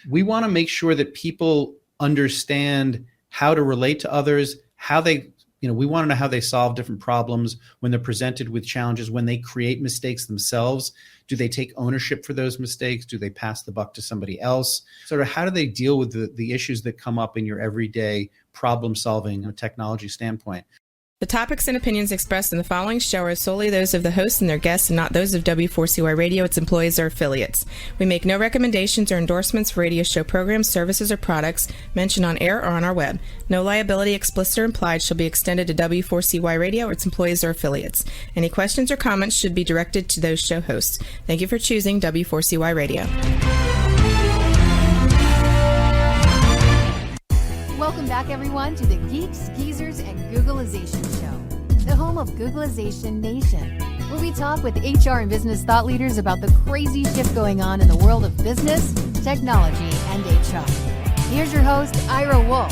We want to make sure that people understand how to relate to others, how they, we want to know how they solve different problems when they're presented with challenges, when they create mistakes themselves. Do they take ownership for those mistakes? Do they pass the buck to somebody else? Sort of how do they deal with the issues that come up in your everyday problem solving from a technology standpoint? The topics and opinions expressed in the following show are solely those of the hosts and their guests and not those of W4CY Radio, its employees, or affiliates. We make no recommendations or endorsements for radio show programs, services, or products mentioned on air or on our web. No liability, explicit or implied, shall be extended to W4CY Radio or its employees or affiliates. Any questions or comments should be directed to those show hosts. Thank you for choosing W4CY Radio. Welcome back, everyone, to the Geeks, Geezers, and Googlization Show, the home of Googlization Nation, where we talk with HR and business thought leaders about the crazy shift going on in the world of business, technology, and HR. Here's your host, Ira Wolf.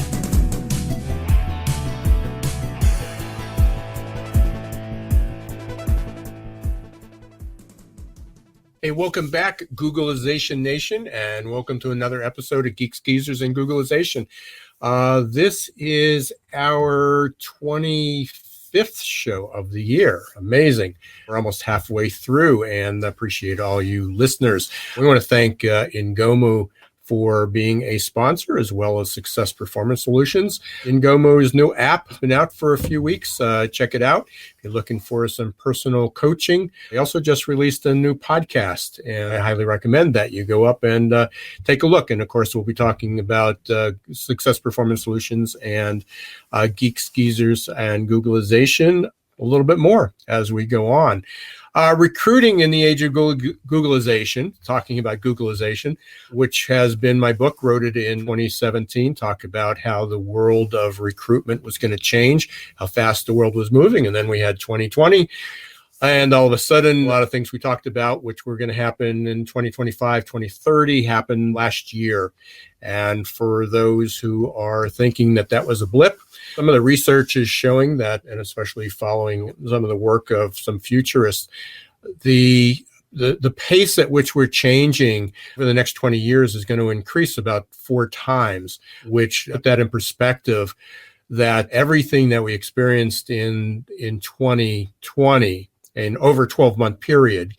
Hey, welcome back, Googlization Nation, and welcome to another episode of Geeks, Geezers, and Googlization. This is our 25th show of the year. Amazing. We're almost halfway through and appreciate all you listeners. We want to thank Ngomu for being a sponsor, as well as Success Performance Solutions. Ngomu's new app has been out for a few weeks. Check it out if you're looking for some personal coaching. They also just released a new podcast, and I highly recommend that you go up and take a look. And of course, we'll be talking about Success Performance Solutions and Geeks, Geezers, and Googlization a little bit more as we go on. Recruiting in the Age of Googlization, talking about Googlization, which has been my book, wrote it in 2017, talk about how the world of recruitment was going to change, how fast the world was moving. And then we had 2020. And all of a sudden, a lot of things we talked about, which were going to happen in 2025, 2030, happened last year. And for those who are thinking that that was a blip, some of the research is showing that, and especially following some of the work of some futurists, the pace at which we're changing for the next 20 years is going to increase about 4 times, which put that in perspective, that everything that we experienced in 2020, an over 12-month period,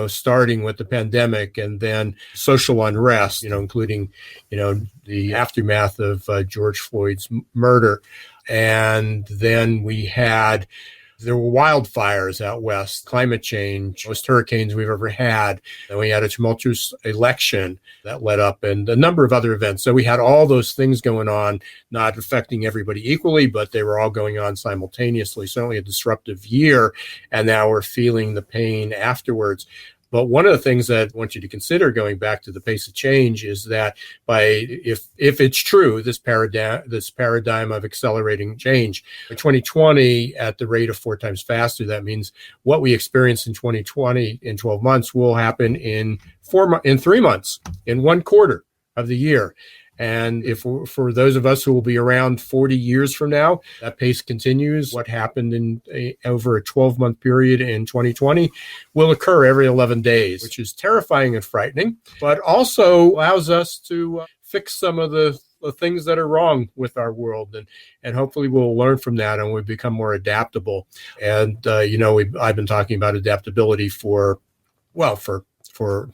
starting with the pandemic and then social unrest, including, the aftermath of George Floyd's murder. And then there were wildfires out west, climate change, most hurricanes we've ever had. And we had a tumultuous election that led up and a number of other events. So we had all those things going on, not affecting everybody equally, but they were all going on simultaneously. Certainly a disruptive year. And now we're feeling the pain afterwards. But one of the things that I want you to consider going back to the pace of change is that if it's true, this paradigm of accelerating change, by 2020 at the rate of 4 times faster, that means what we experienced in 2020 in 12 months will happen in 3 months, in 1 quarter of the year. And if for those of us who will be around 40 years from now, that pace continues. What happened in over a 12-month period in 2020 will occur every 11 days, which is terrifying and frightening, but also allows us to fix some of the things that are wrong with our world. And hopefully we'll learn from that and we'll become more adaptable. And, I've been talking about adaptability for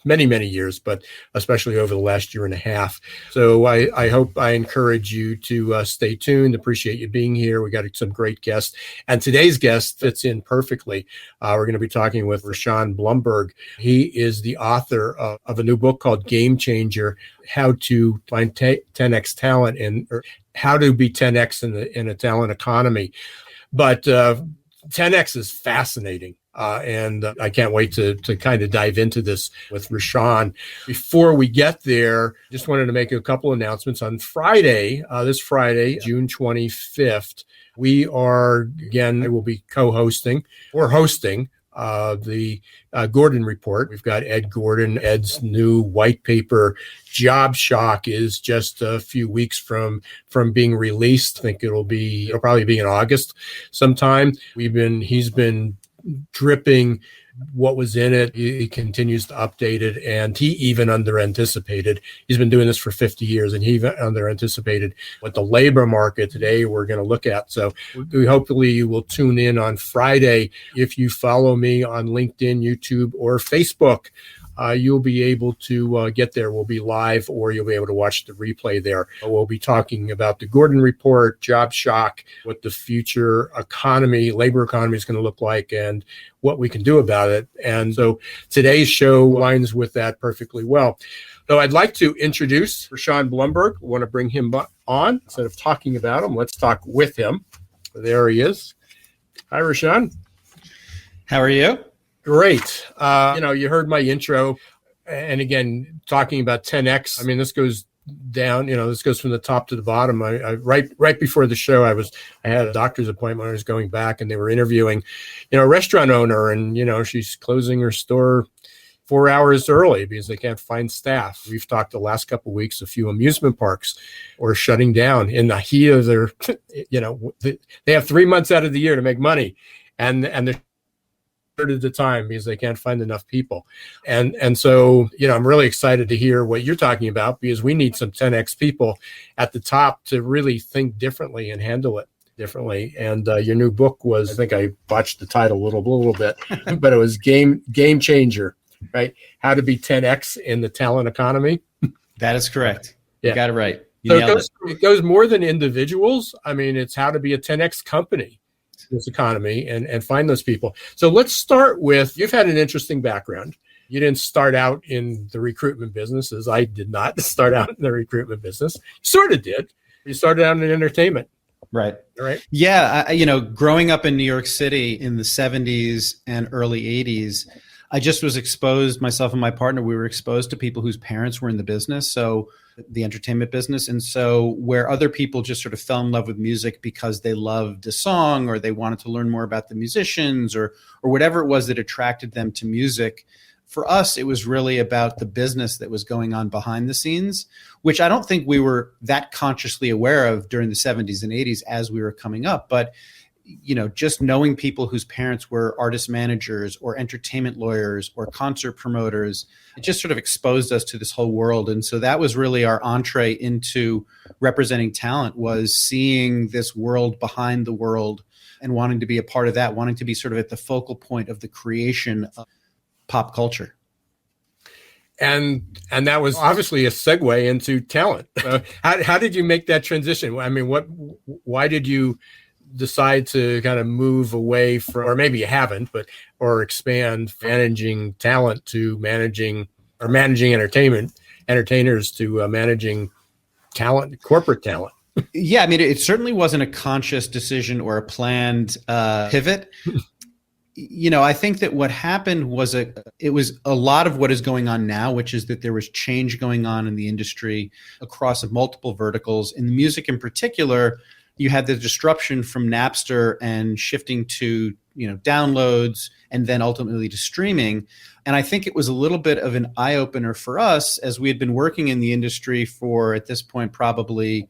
many, many years, but especially over the last year and a half. So I encourage you to stay tuned. Appreciate you being here. We got some great guests. And today's guest fits in perfectly. We're going to be talking with Rishon Blumberg. He is the author of a new book called Game Changer, How to Find 10X Talent or How to Be 10X in a Talent Economy. But 10X is fascinating. And I can't wait to kind of dive into this with Rishon. Before we get there, just wanted to make a couple announcements. On Friday, this Friday, June 25th, I will be co-hosting or hosting the Gordon Report. We've got Ed Gordon. Ed's new white paper, Job Shock, is just a few weeks from being released. I think it'll probably be in August sometime. He's been dripping what was in it. He continues to update it, and he even under-anticipated. He's been doing this for 50 years, and he even under-anticipated what the labor market today we're going to look at. So hopefully you will tune in on Friday. If you follow me on LinkedIn, YouTube, or Facebook, you'll be able to get there. We'll be live, or you'll be able to watch the replay there. We'll be talking about the Gordon Report, job shock, what the future economy, labor economy is going to look like, and what we can do about it. And so today's show aligns with that perfectly well. So I'd like to introduce Rishon Blumberg. I want to bring him on. Instead of talking about him, let's talk with him. There he is. Hi, Rishon. How are you? Great. You heard my intro, and again, talking about 10X. I mean, this goes down, this goes from the top to the bottom. I right before the show, I had a doctor's appointment. I was going back, and they were interviewing, a restaurant owner, and, she's closing her store 4 hours early because they can't find staff. We've talked the last couple of weeks, a few amusement parks are shutting down in the heat of their, they have 3 months out of the year to make money, and they're at the time because they can't find enough people. And so, I'm really excited to hear what you're talking about, because we need some 10X people at the top to really think differently and handle it differently. And your new book was, I think I botched the title a little bit, but it was Game Changer, right? How to be 10X in the talent economy. That is correct. Yeah. You got it right. So it goes more than individuals. I mean, it's how to be a 10X company, this economy, and find those people. So let's start with, you've had an interesting background. You didn't start out in the recruitment business, as I did not start out in the recruitment business. You sort of did. You started out in entertainment. Right. Right. Yeah. Growing up in New York City in the 70s and early 80s, I just was exposed, myself and my partner, we were exposed to people whose parents were in the business. So the entertainment business. And so where other people just sort of fell in love with music because they loved a song, or they wanted to learn more about the musicians, or whatever it was that attracted them to music, for us, it was really about the business that was going on behind the scenes, which I don't think we were that consciously aware of during the 70s and 80s as we were coming up. But just knowing people whose parents were artist managers or entertainment lawyers or concert promoters, it just sort of exposed us to this whole world. And so that was really our entree into representing talent, was seeing this world behind the world and wanting to be a part of that, wanting to be sort of at the focal point of the creation of pop culture. And that was obviously a segue into talent. How did you make that transition? I mean, why did you decide to kind of move away from, or maybe you haven't, or expand managing talent to managing entertainers to managing talent, corporate talent? Yeah, I mean, it certainly wasn't a conscious decision or a planned pivot. I think that what happened was it was a lot of what is going on now, which is that there was change going on in the industry across multiple verticals. In the music in particular, you had the disruption from Napster and shifting to, downloads, and then ultimately to streaming. And I think it was a little bit of an eye-opener for us, as we had been working in the industry for, at this point, probably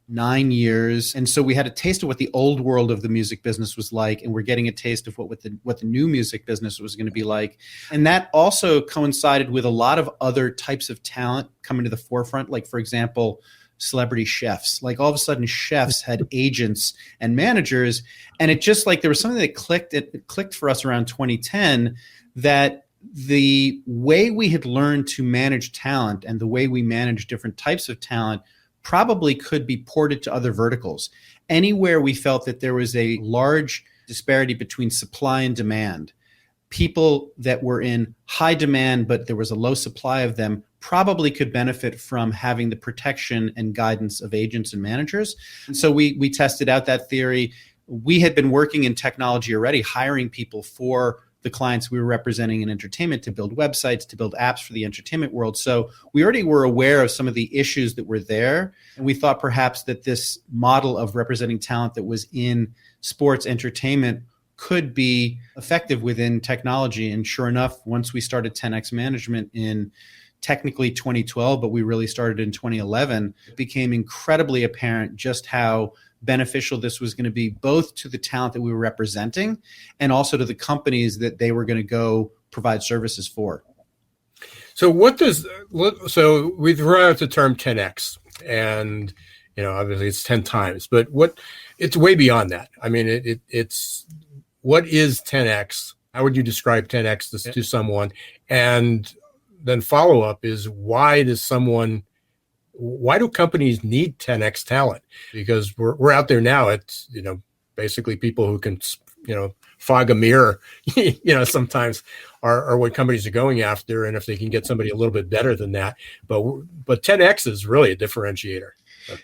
9 years. And so we had a taste of what the old world of the music business was like, and we're getting a taste of what the new music business was going to be like. And that also coincided with a lot of other types of talent coming to the forefront, like, for example, celebrity chefs. Like, all of a sudden, chefs had agents and managers, and it just, like, there was something that clicked. It clicked for us around 2010, that the way we had learned to manage talent and the way we manage different types of talent probably could be ported to other verticals. Anywhere we felt that there was a large disparity between supply and demand, people that were in high demand but there was a low supply of them probably could benefit from having the protection and guidance of agents and managers. And so we tested out that theory. We had been working in technology already, hiring people for the clients we were representing in entertainment to build websites, to build apps for the entertainment world. So we already were aware of some of the issues that were there. And we thought perhaps that this model of representing talent that was in sports entertainment could be effective within technology. And sure enough, once we started 10X Management in technically 2012, but we really started in 2011, it became incredibly apparent just how beneficial this was going to be, both to the talent that we were representing and also to the companies that they were going to go provide services for. So so we throw out the term 10X, and obviously it's 10 times, but it's way beyond that. I mean, it's what is 10X? How would you describe 10X to someone? And then follow up is, why do companies need 10X talent? Because we're out there now. It's, basically people who can, fog a mirror, sometimes are what companies are going after. And if they can get somebody a little bit better than that, but 10X is really a differentiator.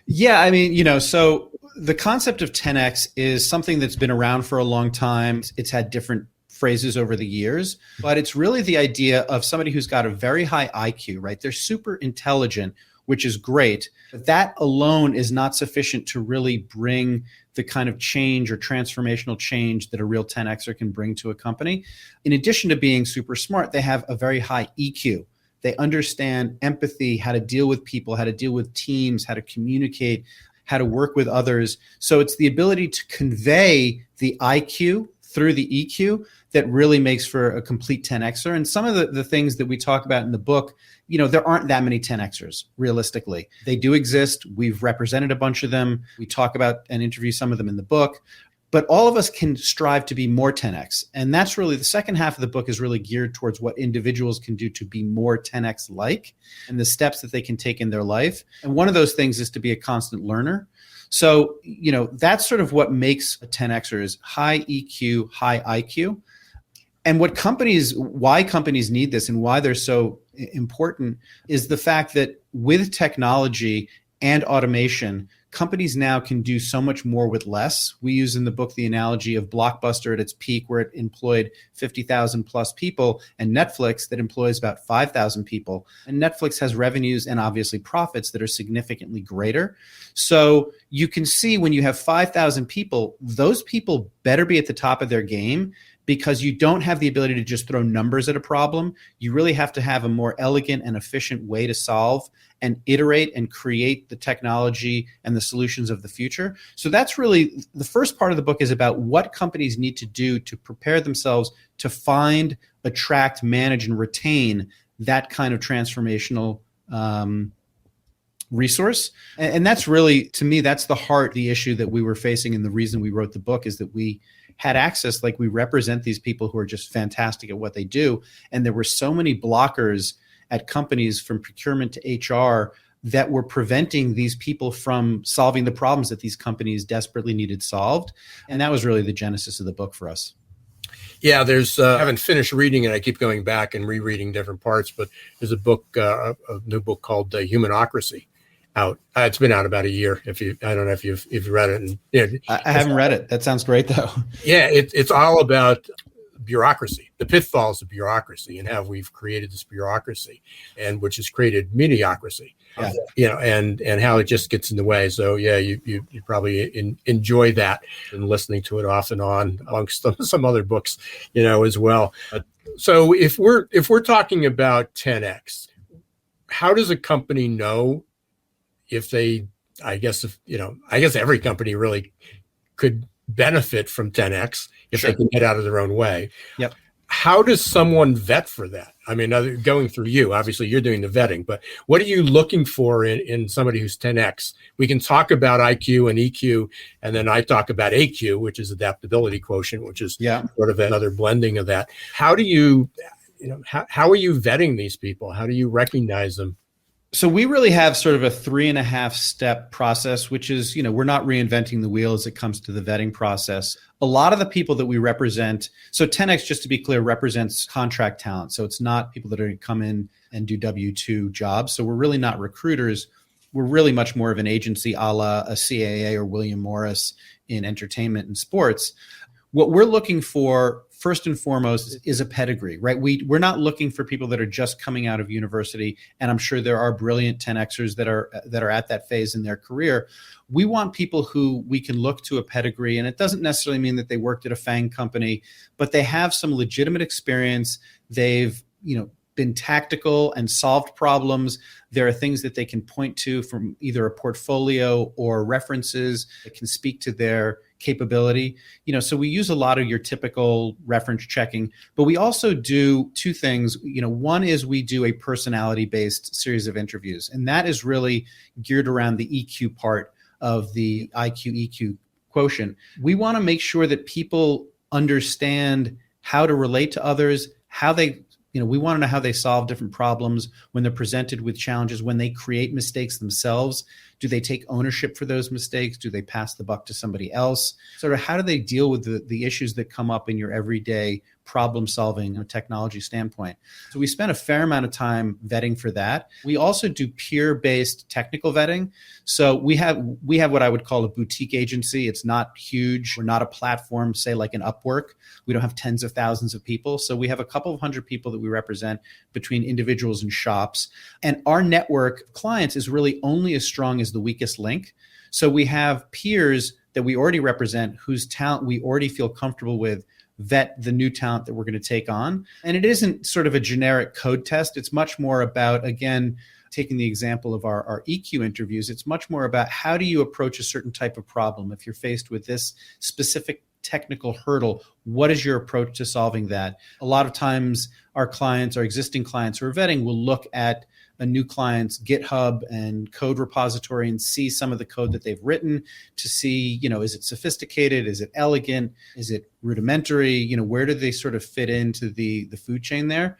Yeah. I mean, so the concept of 10X is something that's been around for a long time. It's had different phrases over the years, but it's really the idea of somebody who's got a very high IQ, right? They're super intelligent, which is great, but that alone is not sufficient to really bring the kind of change or transformational change that a real 10Xer can bring to a company. In addition to being super smart, they have a very high EQ. They understand empathy, how to deal with people, how to deal with teams, how to communicate, how to work with others. So it's the ability to convey the IQ through the EQ that really makes for a complete 10Xer. And some of the things that we talk about in the book, there aren't that many 10Xers, realistically. They do exist. We've represented a bunch of them. We talk about and interview some of them in the book. But all of us can strive to be more 10X. And that's really, the second half of the book is really geared towards what individuals can do to be more 10X-like and the steps that they can take in their life. And one of those things is to be a constant learner. So, that's sort of what makes a 10Xer is high EQ, high IQ. And why companies need this and why they're so important is the fact that with technology and automation, companies now can do so much more with less. We use in the book the analogy of Blockbuster at its peak, where it employed 50,000 plus people, and Netflix that employs about 5,000 people. And Netflix has revenues and obviously profits that are significantly greater. So you can see when you have 5,000 people, those people better be at the top of their game, because you don't have the ability to just throw numbers at a problem. You really have to have a more elegant and efficient way to solve and iterate and create the technology and the solutions of the future. So that's really the first part of the book, is about what companies need to do to prepare themselves to find, attract, manage, and retain that kind of transformational resource. And that's really, to me, that's the heart, the issue that we were facing. And the reason we wrote the book is that we had access, like we represent these people who are just fantastic at what they do. And there were so many blockers at companies, from procurement to HR, that were preventing these people from solving the problems that these companies desperately needed solved. And that was really the genesis of the book for us. Yeah, I haven't finished reading it. I keep going back and rereading different parts, but there's a new book called Humanocracy out. It's been out about a year. I don't know if you've read it. And, I haven't read it. That sounds great, though. Yeah, it's all about bureaucracy, the pitfalls of bureaucracy, and how we've created this bureaucracy, and which has created mediocrity. Yeah. And how it just gets in the way. So yeah, you probably enjoy that and listening to it off and on amongst some other books, as well. So if we're talking about 10X, how does a company know if they? I guess every company really could benefit from 10X if Sure. they can get out of their own way. Yep. How does someone vet for that? I mean, going through you, obviously you're doing the vetting, but what are you looking for in somebody who's 10X? We can talk about IQ and EQ, and then I talk about AQ, which is adaptability quotient, which is sort of another blending of that. How do you, how are you vetting these people? How do you recognize them? So we really have sort of a 3.5 step process, which is, we're not reinventing the wheel as it comes to the vetting process. A lot of the people that we represent, so 10X, just to be clear, represents contract talent. So it's not people that are going to come in and do W-2 jobs. So we're really not recruiters. We're really much more of an agency a la a CAA or William Morris in entertainment and sports. What we're looking for, first and foremost, is a pedigree, right? We're not looking for people that are just coming out of university, and I'm sure there are brilliant 10Xers that are at that phase in their career. We want people who we can look to a pedigree, and it doesn't necessarily mean that they worked at a FANG company, but they have some legitimate experience. They've, been tactical and solved problems. There are things that they can point to from either a portfolio or references that can speak to their capability. So we use a lot of your typical reference checking, but we also do two things. One is we do a personality-based series of interviews, and that is really geared around the EQ part of the IQ EQ quotient. We want to make sure that people understand how to relate to others, we want to know how they solve different problems when they're presented with challenges, when they create mistakes themselves. Do they take ownership for those mistakes? Do they pass the buck to somebody else? Sort of how do they deal with the issues that come up in your everyday problem solving from a technology standpoint? So we spend a fair amount of time vetting for that. We also do peer-based technical vetting. So we have what I would call a boutique agency. It's not huge. We're not a platform, say like an Upwork. We don't have tens of thousands of people. So we have a couple of hundred people that we represent between individuals and shops. And our network of clients is really only as strong as the weakest link. So we have peers that we already represent whose talent we already feel comfortable with, vet the new talent that we're going to take on. And it isn't sort of a generic code test. It's much more about, again, taking the example of our EQ interviews, it's much more about how do you approach a certain type of problem? If you're faced with this specific technical hurdle, what is your approach to solving that? A lot of times our existing clients who are vetting will look at a new client's GitHub and code repository and see some of the code that they've written to see, is it sophisticated? Is it elegant? Is it rudimentary? Where do they sort of fit into the food chain there?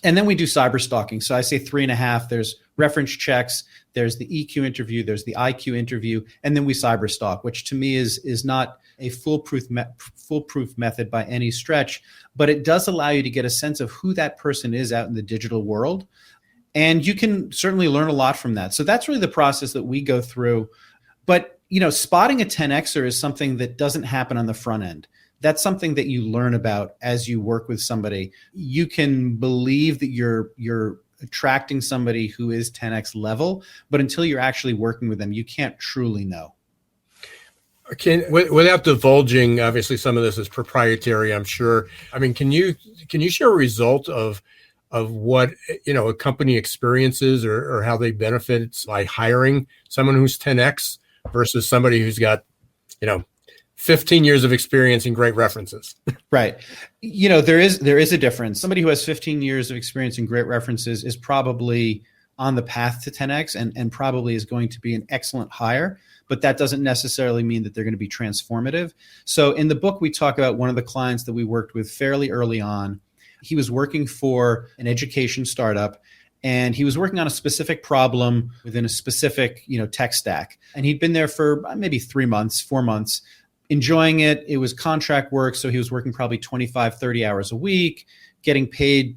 And then we do cyber stalking. So I say 3.5. There's reference checks, there's the EQ interview, there's the IQ interview, and then we cyber stalk, which to me is not a foolproof method by any stretch, but it does allow you to get a sense of who that person is out in the digital world. And you can certainly learn a lot from that. So that's really the process that we go through. But, spotting a 10Xer is something that doesn't happen on the front end. That's something that you learn about as you work with somebody. You can believe that you're attracting somebody who is 10X level, but until you're actually working with them, you can't truly know. Without divulging, obviously some of this is proprietary, I'm sure. I mean, can you share a result of what a company experiences or how they benefit by hiring someone who's 10X versus somebody who's got 15 years of experience and great references? Right. There is a difference. Somebody who has 15 years of experience and great references is probably on the path to 10X and probably is going to be an excellent hire, but that doesn't necessarily mean that they're going to be transformative. So in the book, we talk about one of the clients that we worked with fairly early on. He was working for an education startup, and he was working on a specific problem within a specific, tech stack. And he'd been there for maybe 3 months, 4 months, enjoying it. It was contract work, so he was working probably 25, 30 hours a week, getting paid,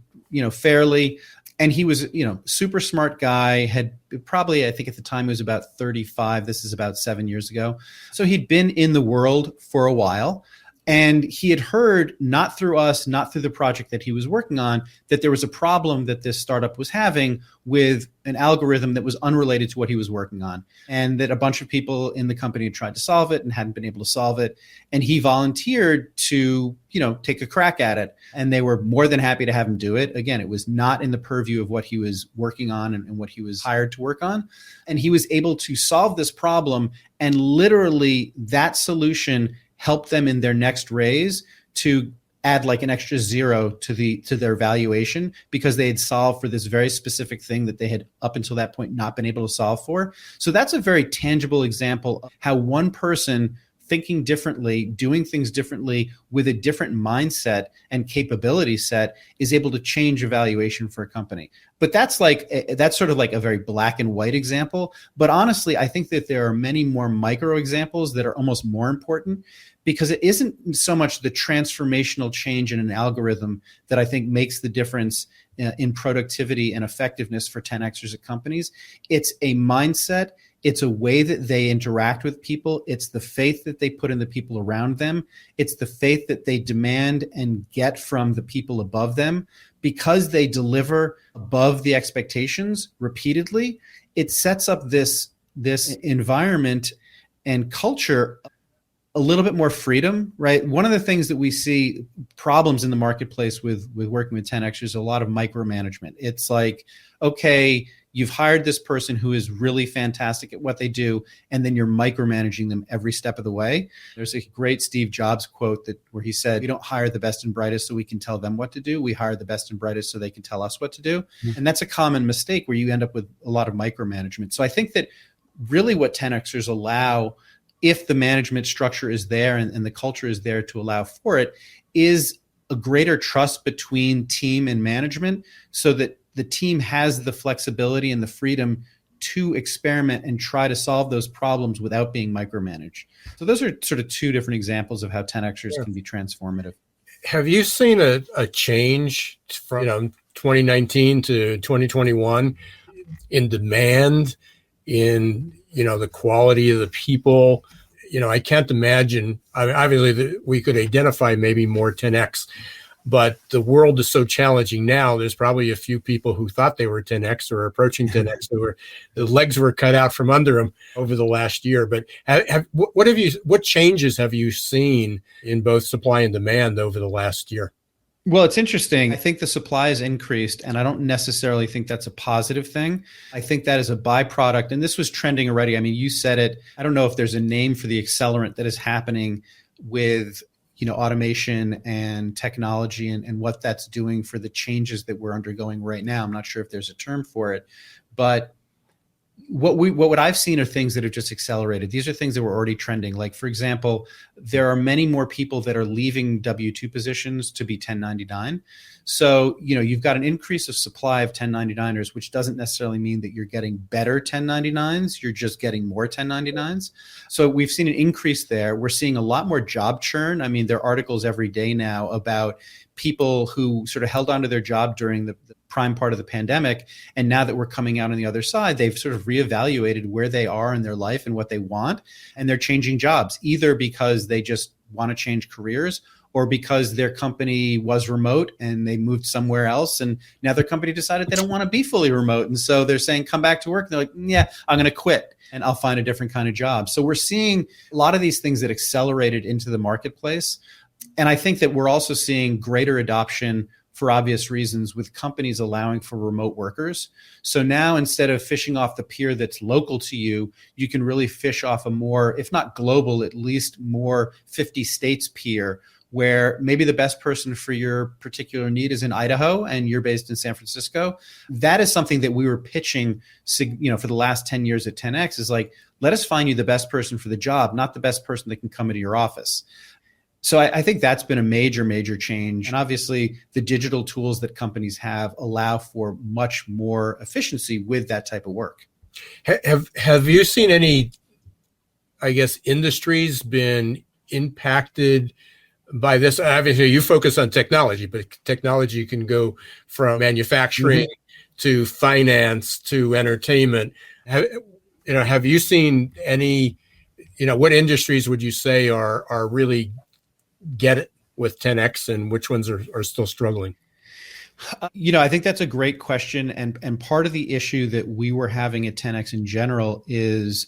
fairly. And he was, super smart guy, had probably, I think at the time he was about 35. This is about 7 years ago. So he'd been in the world for a while. And he had heard, not through us, not through the project that he was working on, that there was a problem that this startup was having with an algorithm that was unrelated to what he was working on, and that a bunch of people in the company had tried to solve it and hadn't been able to solve it. And he volunteered to, take a crack at it. And they were more than happy to have him do it. Again, it was not in the purview of what he was working on and what he was hired to work on. And he was able to solve this problem, and literally that solution help them in their next raise to add like an extra 0 to their valuation, because they had solved for this very specific thing that they had up until that point not been able to solve for. So that's a very tangible example of how one person thinking differently, doing things differently with a different mindset and capability set is able to change a valuation for a company. But that's sort of like a very black and white example. But honestly, I think that there are many more micro examples that are almost more important, because it isn't so much the transformational change in an algorithm that I think makes the difference in productivity and effectiveness for 10Xers at companies. It's a mindset. It's a way that they interact with people. It's the faith that they put in the people around them. It's the faith that they demand and get from the people above them. Because they deliver above the expectations repeatedly, it sets up this environment and culture a little bit more freedom, right? One of the things that we see problems in the marketplace with working with 10X is a lot of micromanagement. It's like, okay, you've hired this person who is really fantastic at what they do, and then you're micromanaging them every step of the way. There's a great Steve Jobs quote where he said, "We don't hire the best and brightest so we can tell them what to do. We hire the best and brightest so they can tell us what to do." Mm-hmm. And that's a common mistake where you end up with a lot of micromanagement. So I think that really what 10Xers allow, if the management structure is there and the culture is there to allow for it, is a greater trust between team and management so that the team has the flexibility and the freedom to experiment and try to solve those problems without being micromanaged. So those are sort of two different examples of how 10Xers can be transformative. Have you seen a change from 2019 to 2021 in demand, in the quality of the people? I can't imagine. Obviously, we could identify maybe more 10X, but the world is so challenging now. There's probably a few people who thought they were 10X or approaching 10X the legs were cut out from under them over the last year. But what changes have you seen in both supply and demand over the last year? Well, it's interesting. I think the supply has increased, and I don't necessarily think that's a positive thing. I think that is a byproduct, and this was trending already. I mean, you said it. I don't know if there's a name for the accelerant that is happening with automation and technology and what that's doing for the changes that we're undergoing right now. I'm not sure if there's a term for it, but what I've seen are things that have just accelerated. These are things that were already trending. Like, for example, there are many more people that are leaving W-2 positions to be 1099. So, you've got an increase of supply of 1099ers, which doesn't necessarily mean that you're getting better 1099s. You're just getting more 1099s. So we've seen an increase there. We're seeing a lot more job churn. I mean, there are articles every day now about people who sort of held onto their job during the prime part of the pandemic. And now that we're coming out on the other side, they've sort of reevaluated where they are in their life and what they want. And they're changing jobs, either because they just want to change careers or because their company was remote and they moved somewhere else. And now their company decided they don't want to be fully remote. And so they're saying, come back to work. And they're like, yeah, I'm going to quit and I'll find a different kind of job. So we're seeing a lot of these things that accelerated into the marketplace. And I think that we're also seeing greater adoption for obvious reasons with companies allowing for remote workers. So now instead of fishing off the pier that's local to you, you can really fish off a more, if not global, at least more 50 states pier, where maybe the best person for your particular need is in Idaho and you're based in San Francisco. That is something that we were pitching, for the last 10 years at 10X, is like, let us find you the best person for the job, not the best person that can come into your office. So I think that's been a major, major change. And obviously the digital tools that companies have allow for much more efficiency with that type of work. Have you seen any, industries been impacted by this? Obviously you focus on technology, but technology can go from manufacturing to finance to entertainment. Have you seen any, what industries would you say are really get it with 10X and which ones are still struggling? I think that's a great question. And part of the issue that we were having at 10X in general is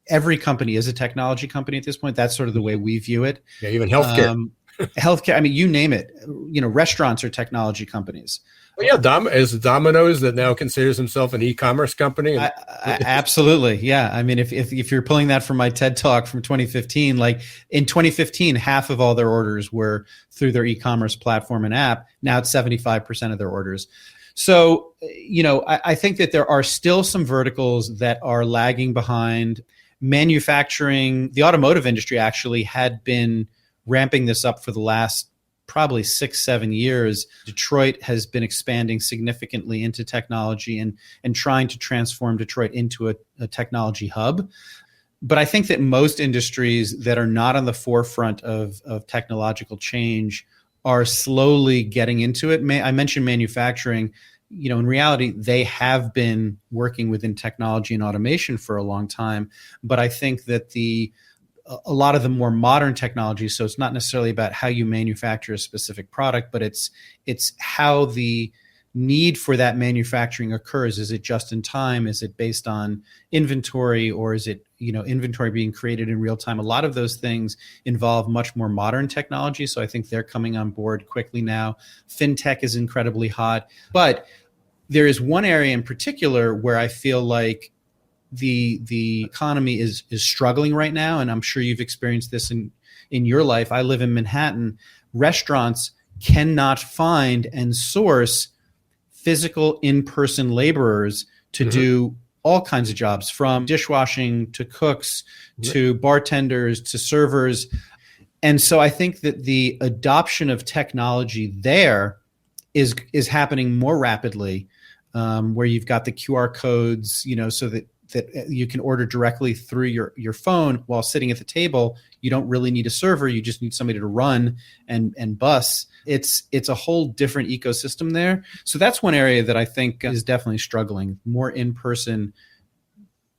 every company is a technology company at this point. That's sort of the way we view it. Yeah, even healthcare. Healthcare, I mean, you name it. Restaurants are technology companies. Well, yeah, is Domino's that now considers himself an e-commerce company? Absolutely, yeah. I mean, if you're pulling that from my TED Talk from 2015, like in 2015, half of all their orders were through their e-commerce platform and app. Now it's 75% of their orders. So, I think that there are still some verticals that are lagging behind. Manufacturing, the automotive industry actually had been ramping this up for the last probably 6-7 years. Detroit has been expanding significantly into technology and trying to transform Detroit into a technology hub. But I think that most industries that are not on the forefront of technological change are slowly getting into it. I mentioned manufacturing. In reality, they have been working within technology and automation for a long time. But I think that a lot of the more modern technologies, so it's not necessarily about how you manufacture a specific product, but it's how the need for that manufacturing occurs. Is it just in time? Is it based on inventory, or is it, inventory being created in real time? A lot of those things involve much more modern technology. So I think they're coming on board quickly now. FinTech is incredibly hot, but there is one area in particular where I feel like the economy is struggling right now. And I'm sure you've experienced this in your life. I live in Manhattan. Restaurants cannot find and source physical in-person laborers to do all kinds of jobs, from dishwashing to cooks to bartenders to servers. And so I think that the adoption of technology there is happening more rapidly, where you've got the QR codes, so that you can order directly through your phone while sitting at the table. You don't really need a server. You just need somebody to run and bus. It's a whole different ecosystem there. So that's one area that I think is definitely struggling. More in-person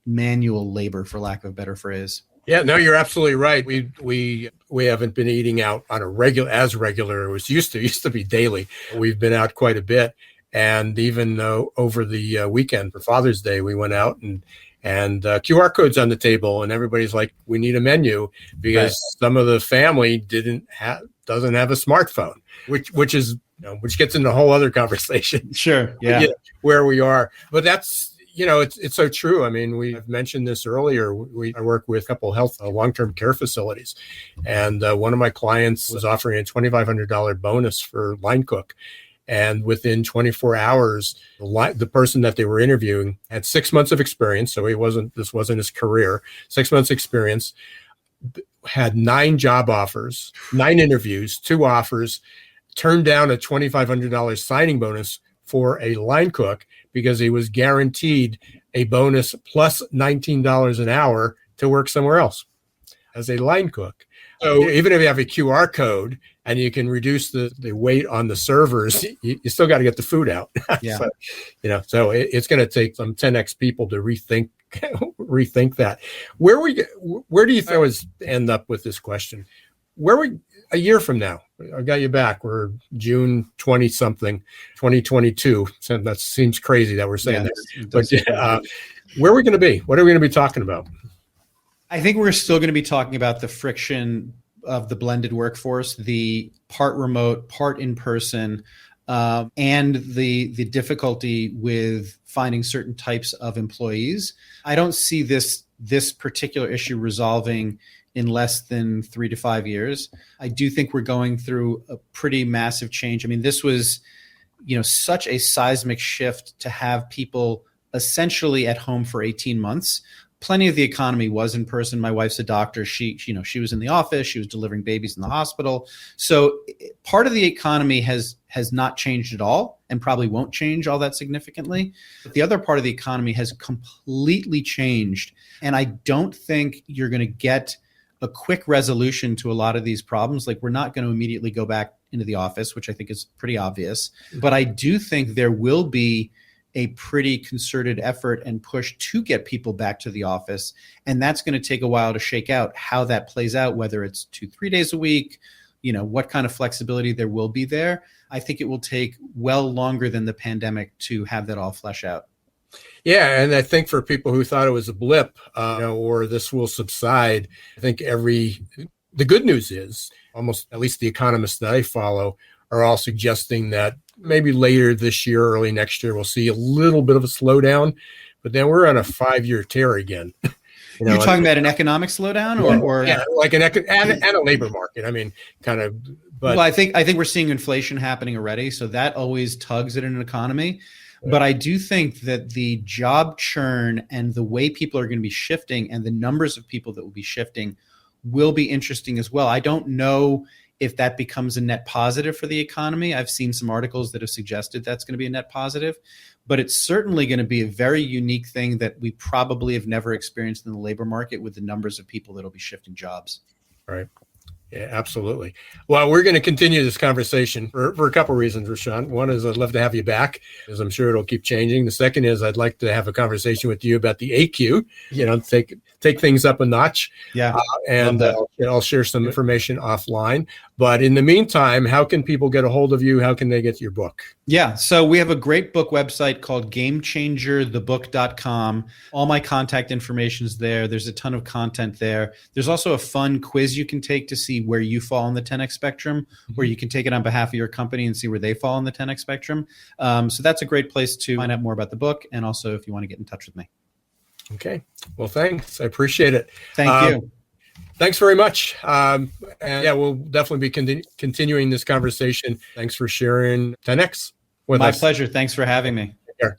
manual labor, for lack of a better phrase. Yeah, no, you're absolutely right. We haven't been eating out on a regular. It was used to be daily. We've been out quite a bit. And even over the weekend for Father's Day, we went out and QR codes on the table, and everybody's like, we need a menu, because some of the family doesn't have a smartphone, which gets into a whole other conversation. Sure. Yeah. Where we are. But that's, it's so true. I mean, we've mentioned this earlier. I work with a couple health long-term care facilities, and one of my clients was offering a $2,500 bonus for line cook. And within 24 hours, the person that they were interviewing had 6 months of experience. So this wasn't his career. 6 months experience, had 9 job offers, 9 interviews, 2 offers, turned down a $2,500 signing bonus for a line cook because he was guaranteed a bonus plus $19 an hour to work somewhere else as a line cook. So even if you have a QR code and you can reduce the weight on the servers, you still got to get the food out. Yeah. So it's going to take some 10x people to rethink that. Where do you always end up with this question? Where we a year from now? I got you back. We're June 20 something, 2022. So that seems crazy that we're saying that. But where are we going to be? What are we going to be talking about? I think we're still going to be talking about the friction of the blended workforce, the part remote, part in person, and the difficulty with finding certain types of employees. I don't see this particular issue resolving in less than 3 to 5 years. I do think we're going through a pretty massive change. I mean, this was, such a seismic shift to have people essentially at home for 18 months. Plenty of the economy was in person. My wife's a doctor. She was in the office. She was delivering babies in the hospital. So part of the economy has not changed at all, and probably won't change all that significantly. But the other part of the economy has completely changed. And I don't think you're going to get a quick resolution to a lot of these problems. Like, we're not going to immediately go back into the office, which I think is pretty obvious. But I do think there will be a pretty concerted effort and push to get people back to the office. And that's going to take a while to shake out how that plays out, whether it's 2-3 days a week, what kind of flexibility there will be there. I think it will take well longer than the pandemic to have that all flesh out. Yeah, and I think for people who thought it was a blip, or this will subside, I think the good news is almost, at least the economists that I follow, are all suggesting that maybe later this year, early next year, we'll see a little bit of a slowdown, but then we're on a 5-year tear again. You're talking about an economic slowdown, or like and a labor market. I mean, kind of. But well, I think we're seeing inflation happening already, so that always tugs at an economy. But I do think that the job churn and the way people are going to be shifting and the numbers of people that will be shifting will be interesting as well. I don't know if that becomes a net positive for the economy. I've seen some articles that have suggested that's going to be a net positive, but it's certainly going to be a very unique thing that we probably have never experienced in the labor market, with the numbers of people that will be shifting jobs. Right. Yeah, absolutely. Well, we're going to continue this conversation for a couple of reasons, Rishon. One is I'd love to have you back, as I'm sure it'll keep changing. The second is I'd like to have a conversation with you about the AQ, take things up a notch. Yeah. And I'll share some information offline. But in the meantime, how can people get a hold of you? How can they get your book? Yeah. So we have a great book website called GameChangerTheBook.com. All my contact information is there. There's a ton of content there. There's also a fun quiz you can take to see where you fall on the 10X spectrum, where you can take it on behalf of your company and see where they fall on the 10X spectrum. So that's a great place to find out more about the book. And also if you want to get in touch with me. Okay. Well, thanks. I appreciate it. Thank you. Thanks very much. And yeah, we'll definitely be continuing this conversation. Thanks for sharing 10X with us. My pleasure. Thanks for having me. Take care.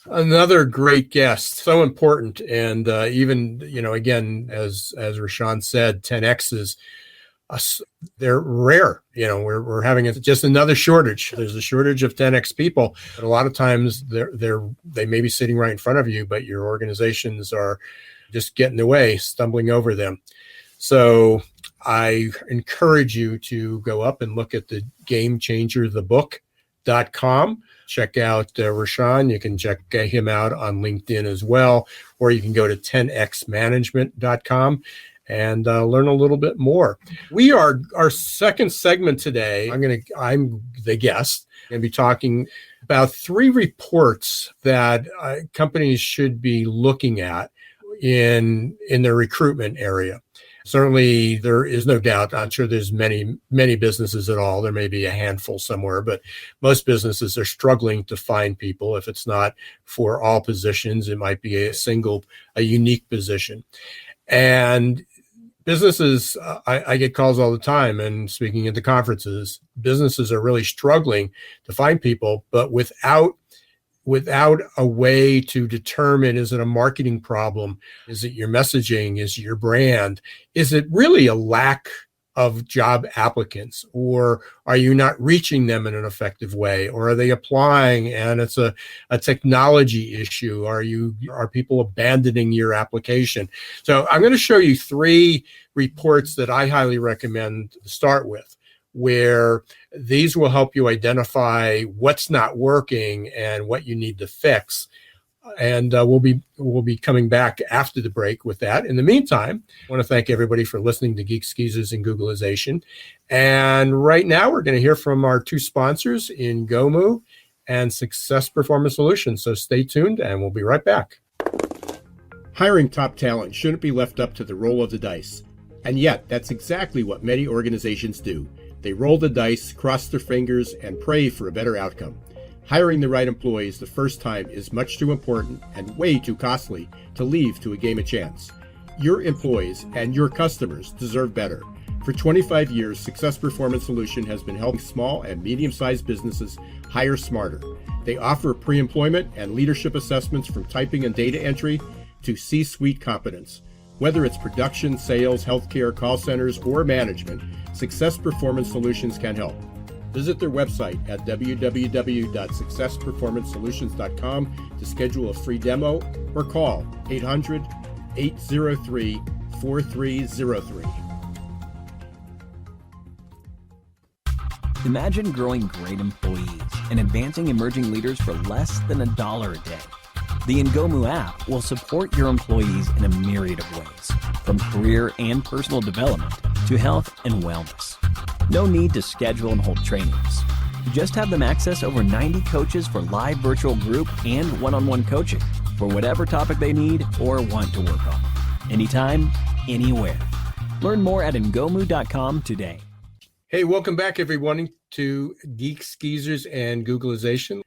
Another great guest, so important. And even, again, as Rishon said, 10Xs, they're rare. We're having just another shortage. There's a shortage of 10X people, but a lot of times they may be sitting right in front of you, but your organizations are just getting in the way, stumbling over them. So I encourage you to go up and look at the GameChangerTheBook.com. Check out Rishon. You can check him out on LinkedIn as well, or you can go to 10xmanagement.com and learn a little bit more. We are our second segment today. I'm the guest. I'm going to be talking about 3 reports that companies should be looking at in their recruitment area. Certainly, there is no doubt. I'm sure there's many businesses at all. There may be a handful somewhere, but most businesses are struggling to find people. If it's not for all positions, it might be a unique position. And businesses, I get calls all the time, and speaking at the conferences, businesses are really struggling to find people, but without a way to determine, is it a marketing problem? Is it your messaging? Is it your brand? Is it really a lack of job applicants? Or are you not reaching them in an effective way? Or are they applying and it's a technology issue? Are people abandoning your application? So I'm going to show you 3 reports that I highly recommend to start with, where these will help you identify what's not working and what you need to fix. And we'll be coming back after the break with that. In the meantime, I want to thank everybody for listening to Geeks Geezers and Googlization. And right now, we're going to hear from our 2 sponsors, Ingomu and Success Performance Solutions. So stay tuned, and we'll be right back. Hiring top talent shouldn't be left up to the roll of the dice. And yet, that's exactly what many organizations do. They roll the dice, cross their fingers, and pray for a better outcome. Hiring the right employees the first time is much too important and way too costly to leave to a game of chance. Your employees and your customers deserve better. For 25 years, Success Performance Solution has been helping small and medium-sized businesses hire smarter. They offer pre-employment and leadership assessments from typing and data entry to C-suite competence. Whether it's production, sales, healthcare, call centers, or management, Success Performance Solutions can help. Visit their website at www.successperformancesolutions.com to schedule a free demo or call 800-803-4303. Imagine growing great employees and advancing emerging leaders for less than $1 a day. The Ingomu app will support your employees in a myriad of ways, from career and personal development to health and wellness. No need to schedule and hold trainings. Just have them access over 90 coaches for live virtual group and one-on-one coaching for whatever topic they need or want to work on. Anytime, anywhere. Learn more at ingomu.com today. Hey, welcome back, everyone, to Geeks, Geezers, and Googlization.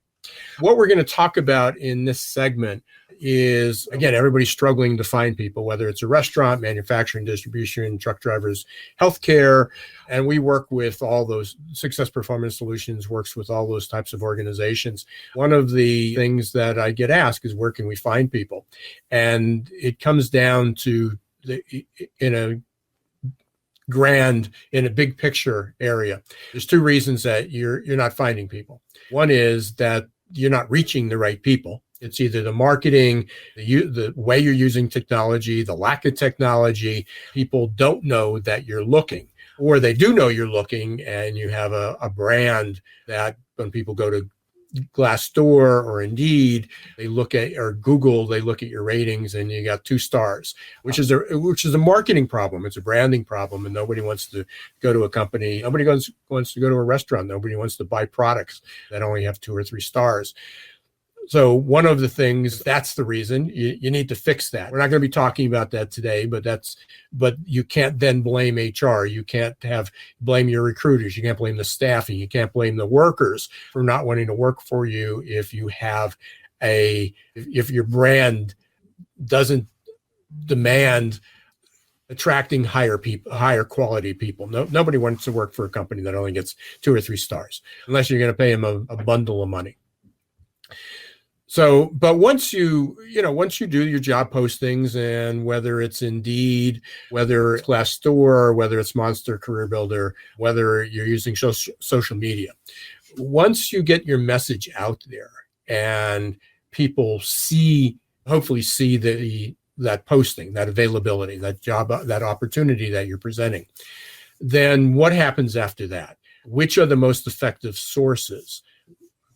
What we're going to talk about in this segment is, again, everybody's struggling to find people, whether it's a restaurant, manufacturing, distribution, truck drivers, healthcare, and we work with all those. Success Performance Solutions works with all those types of organizations. One of the things that I get asked is, where can we find people? And it comes down to, in a big picture area, there's 2 reasons that you're not finding people. One is that you're not reaching the right people. It's either the marketing, the way you're using technology, the lack of technology. People don't know that you're looking, or they do know you're looking, and you have a brand that when people go to Glassdoor or Indeed, they look at, or Google, they look at your ratings, and you got 2 stars, which is a marketing problem. It's a branding problem, and nobody wants to go to a company. Nobody wants to go to a restaurant. Nobody wants to buy products that only have 2 or 3 stars. So one of the things, that's the reason you need to fix that. We're not going to be talking about that today, but you can't then blame HR. You can't blame your recruiters. You can't blame the staffing. You can't blame the workers for not wanting to work for you if your brand doesn't demand attracting higher quality people. Nobody wants to work for a company that only gets 2 or 3 stars, unless you're going to pay them a bundle of money. So, but once you do your job postings, and whether it's Indeed, whether it's Glassdoor, whether it's Monster Career Builder, whether you're using social media, once you get your message out there and people hopefully see that posting, that availability, that job, that opportunity that you're presenting, then what happens after that? Which are the most effective sources?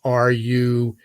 Are you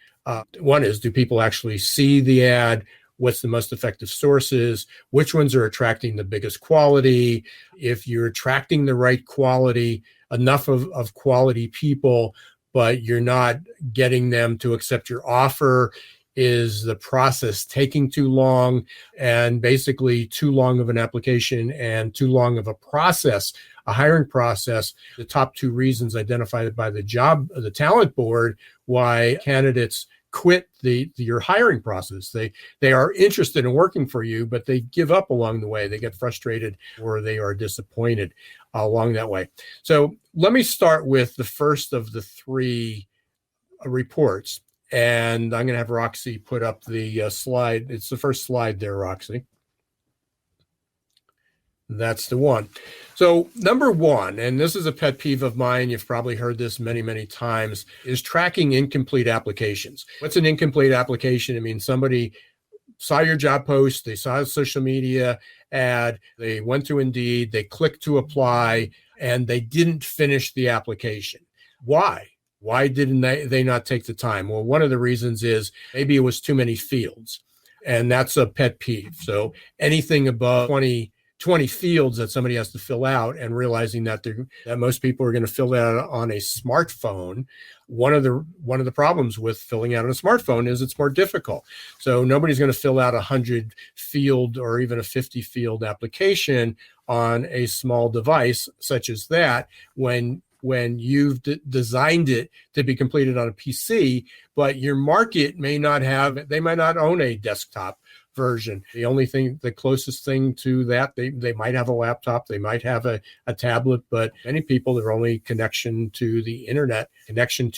one is, do people actually see the ad? What's the most effective sources? Which ones are attracting the biggest quality? If you're attracting the right quality, enough of quality people, but you're not getting them to accept your offer, is the process taking too long, and basically too long of an application and too long of a process, a hiring process? The top 2 reasons identified by the talent board why candidates quit your hiring process. They are interested in working for you, but they give up along the way. They get frustrated, or they are disappointed along that way. So let me start with the first of the 3 reports, and I'm going to have Roxy put up the slide. It's the first slide there, Roxy. That's the one. So number 1, and this is a pet peeve of mine, you've probably heard this many, many times, is tracking incomplete applications. What's an incomplete application? I mean, somebody saw your job post, they saw a social media ad, they went to Indeed, they clicked to apply, and they didn't finish the application. Why? Why didn't they not take the time? Well, one of the reasons is maybe it was too many fields, and that's a pet peeve. So anything above 20 fields that somebody has to fill out, and realizing that most people are going to fill that out on a smartphone. One of the problems with filling out on a smartphone is it's more difficult. So nobody's going to fill out 100 field or even a 50 field application on a small device such as that, when you've designed it to be completed on a PC, but your market they might not own a desktop version. The closest thing to that, they might have a laptop, they might have a tablet, but many people, their only connection to the internet, connection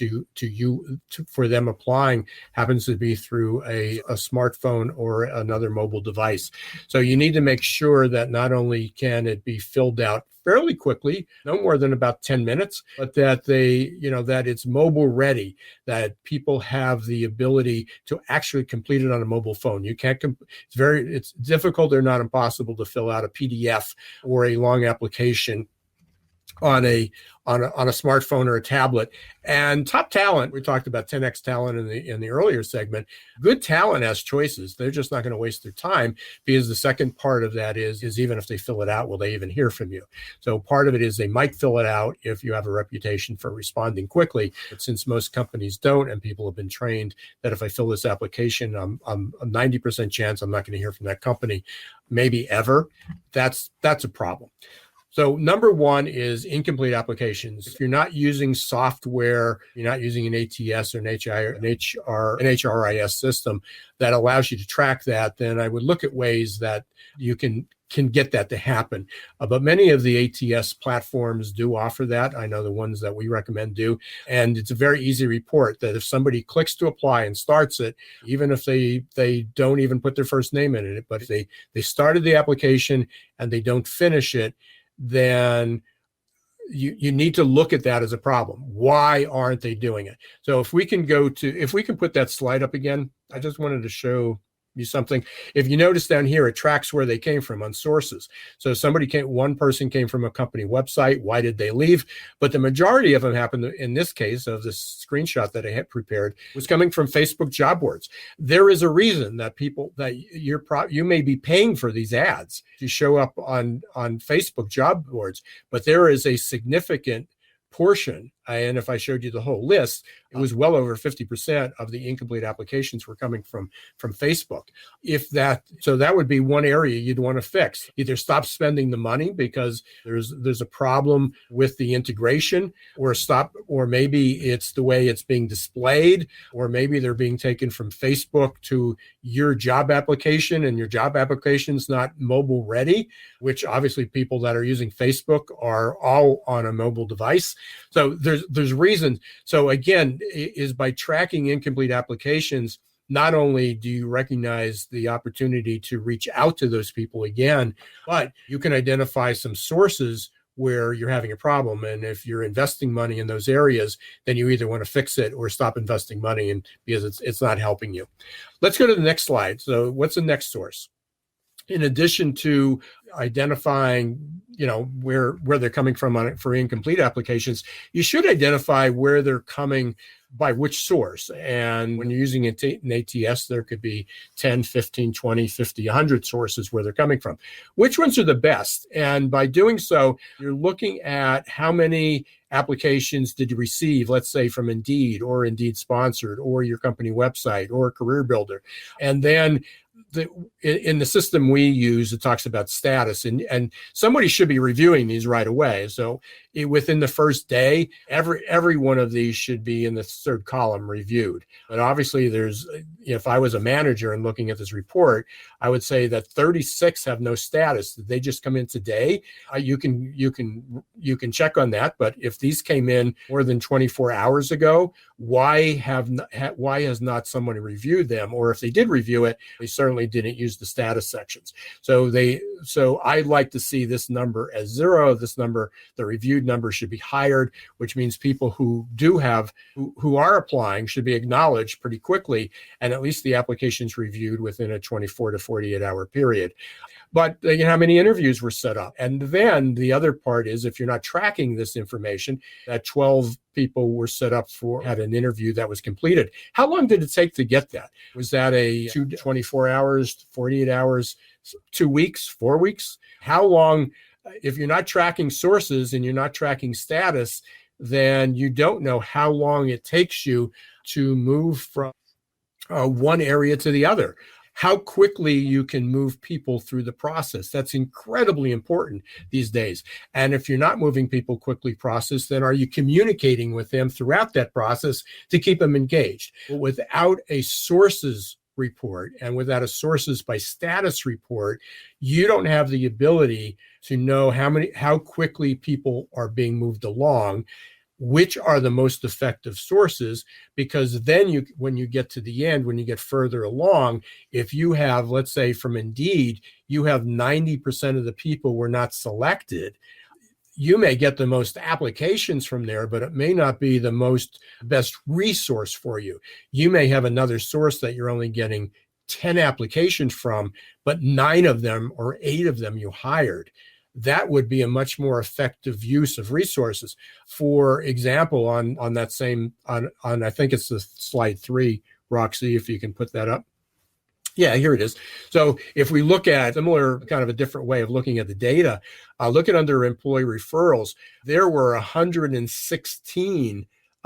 for them applying, happens to be through a smartphone or another mobile device. So you need to make sure that not only can it be filled out fairly quickly, no more than about 10 minutes, but that that it's mobile ready, that people have the ability to actually complete it on a mobile phone. You can't, it's difficult or not impossible to fill out a PDF or a long application on a smartphone or a tablet. And top talent, we talked about 10x talent in the earlier segment. Good talent has choices. They're just not going to waste their time, because the second part of that is even if they fill it out, will they even hear from you? So part of it is they might fill it out if you have a reputation for responding quickly. But since most companies don't, and people have been trained that if I fill this application, I'm a 90% chance I'm not going to hear from that company, maybe ever. That's a problem. So number 1 is incomplete applications. If you're not using software, you're not using an ATS or an HRIS system that allows you to track that, then I would look at ways that you can get that to happen. But many of the ATS platforms do offer that. I know the ones that we recommend do. And it's a very easy report that if somebody clicks to apply and starts it, even if they don't even put their first name in it, but if they started the application and they don't finish it, then you need to look at that as a problem. Why aren't they doing it? So if we can put that slide up again, I just wanted to show you something. If you notice down here, it tracks where they came from on sources. So one person came from a company website. Why did they leave? But the majority of them happened, in this case of this screenshot that I had prepared, was coming from Facebook job boards. There is a reason that you may be paying for these ads to show up on Facebook job boards, but there is a significant portion, and if I showed you the whole list, it was well over 50% of the incomplete applications were coming from Facebook. So that would be one area you'd want to fix. Either stop spending the money because there's a problem with the integration, or maybe it's the way it's being displayed, or maybe they're being taken from Facebook to your job application, and your job application's not mobile ready, which obviously people that are using Facebook are all on a mobile device. So there's reasons. So again, is by tracking incomplete applications, not only do you recognize the opportunity to reach out to those people again, but you can identify some sources where you're having a problem. And if you're investing money in those areas, then you either want to fix it or stop investing money, because it's not helping you. Let's go to the next slide. So what's the next source? In addition to identifying, where they're coming from for incomplete applications, you should identify where they're coming by which source. And when you're using an ATS, there could be 10, 15, 20, 50, 100 sources where they're coming from. Which ones are the best? And by doing so, you're looking at how many applications did you receive, let's say from Indeed or Indeed Sponsored or your company website or Career Builder. And then in the system we use, it talks about status, and somebody should be reviewing these right away. So within the first day, every one of these should be in the third column reviewed. But obviously if I was a manager and looking at this report, I would say that 36 have no status. Did they just come in today? You can check on that. But if these came in more than 24 hours ago, why has not somebody reviewed them? Or if they did review it, they certainly didn't use the status sections. So I'd like to see this number as 0. The reviewed number should be higher, which means people who are applying should be acknowledged pretty quickly, and at least the application's reviewed within a 24 to 48 hour period. But how many interviews were set up? And then the other part is, if you're not tracking this information, that 12 people were set up had an interview that was completed. How long did it take to get that? Was that 24 hours, 48 hours, 2 weeks, 4 weeks? How long? If you're not tracking sources and you're not tracking status, then you don't know how long it takes you to move from one area to the other. How quickly you can move people through the process. That's incredibly important these days. And if you're not moving people quickly process, then are you communicating with them throughout that process to keep them engaged? But without a sources report and without a sources by status report, you don't have the ability to know how quickly people are being moved along, which are the most effective sources, because then when you get to the end, when you get further along, if you have, let's say from Indeed, you have 90% of the people were not selected, you may get the most applications from there, but it may not be the best resource for you. You may have another source that you're only getting 10 applications from, but 9 of them or 8 of them you hired. That would be a much more effective use of resources. For example, on that same, on I think it's the slide 3, Roxy, if you can put that up. Yeah, here it is. So if we look at similar kind of a different way of looking at the data, look at under employee referrals, there were 116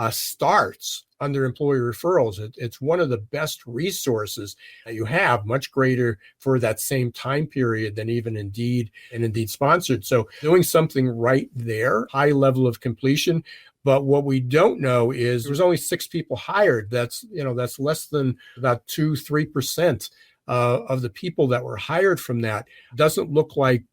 starts under employee referrals. It's one of the best resources that you have, much greater for that same time period than even Indeed and Indeed Sponsored. So doing something right there, high level of completion. But what we don't know is there was only 6 people hired. That's less than about 2-3% of the people that were hired from that. Doesn't look like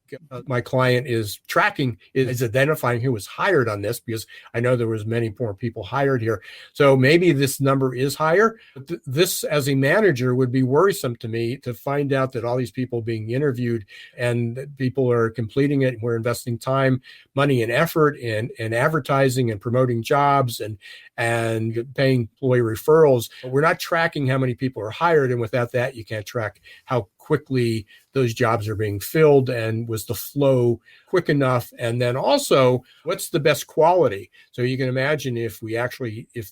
my client is tracking, is identifying who was hired on this, because I know there was many more people hired here. So maybe this number is higher. But this, as a manager, would be worrisome to me to find out that all these people being interviewed and people are completing it. We're investing time, money, and effort in advertising and promoting jobs and paying employee referrals. But we're not tracking how many people are hired. And without that, you can't track how quickly those jobs are being filled, and was the flow quick enough? And then also, what's the best quality? So you can imagine if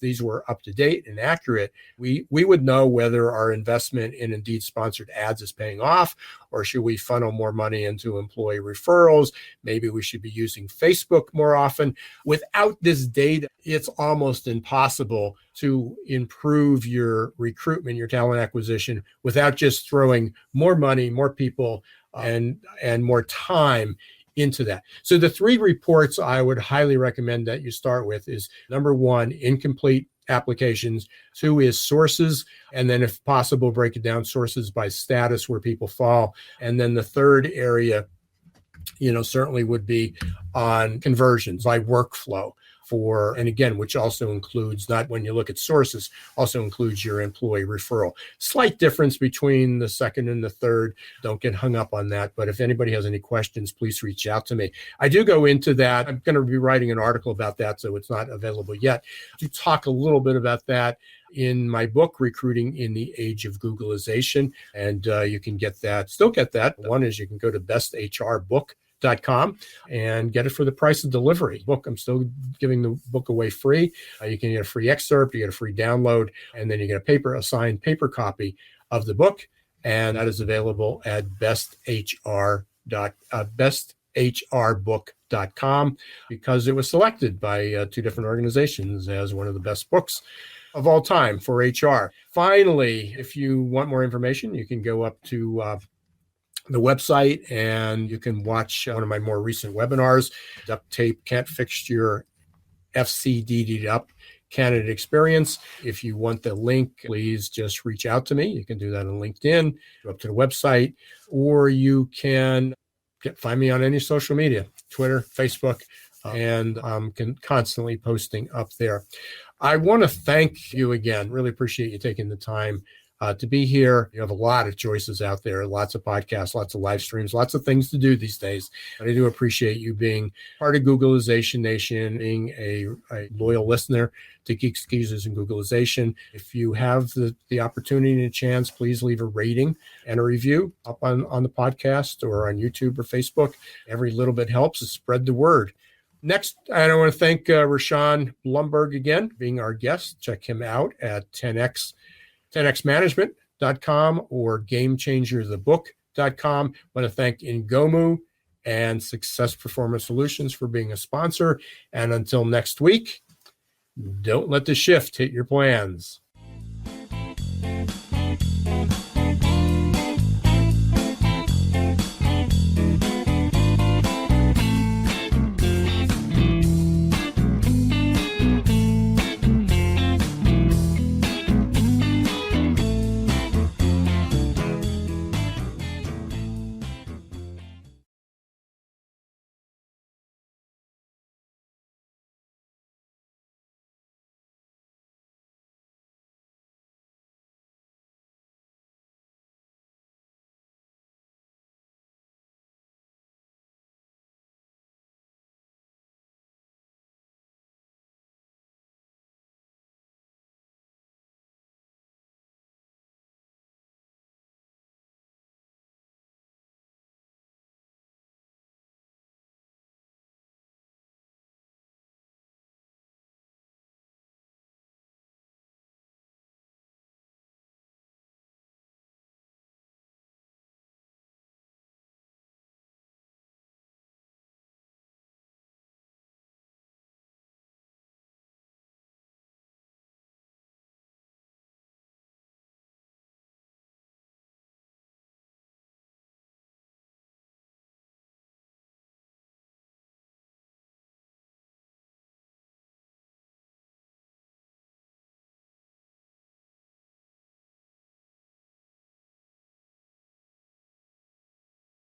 these were up to date and accurate, we would know whether our investment in Indeed sponsored ads is paying off, or should we funnel more money into employee referrals? Maybe we should be using Facebook more often. Without this data, it's almost impossible to improve your recruitment, your talent acquisition, without just throwing more money, more people, and more time into that. So the 3 reports I would highly recommend that you start with is, number 1, incomplete applications. 2 is sources. And then if possible, break it down, sources by status, where people fall. And then the third area, certainly would be on conversions by workflow. And again, which also includes, not when you look at sources, also includes your employee referral. Slight difference between the second and the third. Don't get hung up on that. But if anybody has any questions, please reach out to me. I do go into that. I'm going to be writing an article about that, so it's not available yet. To talk a little bit about that in my book, Recruiting in the Age of Googlization. And you can still get that. One is you can go to besthrbook.com and get it for the price of delivery. I'm still giving the book away free. You can get a free excerpt, you get a free download, and then you get a signed paper copy of the book. And that is available at besthrbook.com, because it was selected by 2 different organizations as one of the best books of all time for HR. Finally, if you want more information, you can go up to the website and you can watch one of my more recent webinars, Duct Tape Can't Fix Your FCD'd Up Candidate Experience. If you want the link, please just reach out to me. You can do that on LinkedIn, go up to the website, or you can find me on any social media, Twitter, Facebook, and I'm constantly posting up there. I want to thank you again. Really appreciate you taking the time to be here. You have a lot of choices out there, lots of podcasts, lots of live streams, lots of things to do these days. But I do appreciate you being part of Googlization Nation, being a loyal listener to Geeks, Geezers, and Googlization. If you have the opportunity and a chance, please leave a rating and a review up on the podcast or on YouTube or Facebook. Every little bit helps to spread the word. Next, I want to thank Rishon Blumberg again, being our guest. Check him out at 10xmanagement.com or gamechangerthebook.com. I want to thank Ingomu and Success Performance Solutions for being a sponsor. And until next week, don't let the shift hit your plans.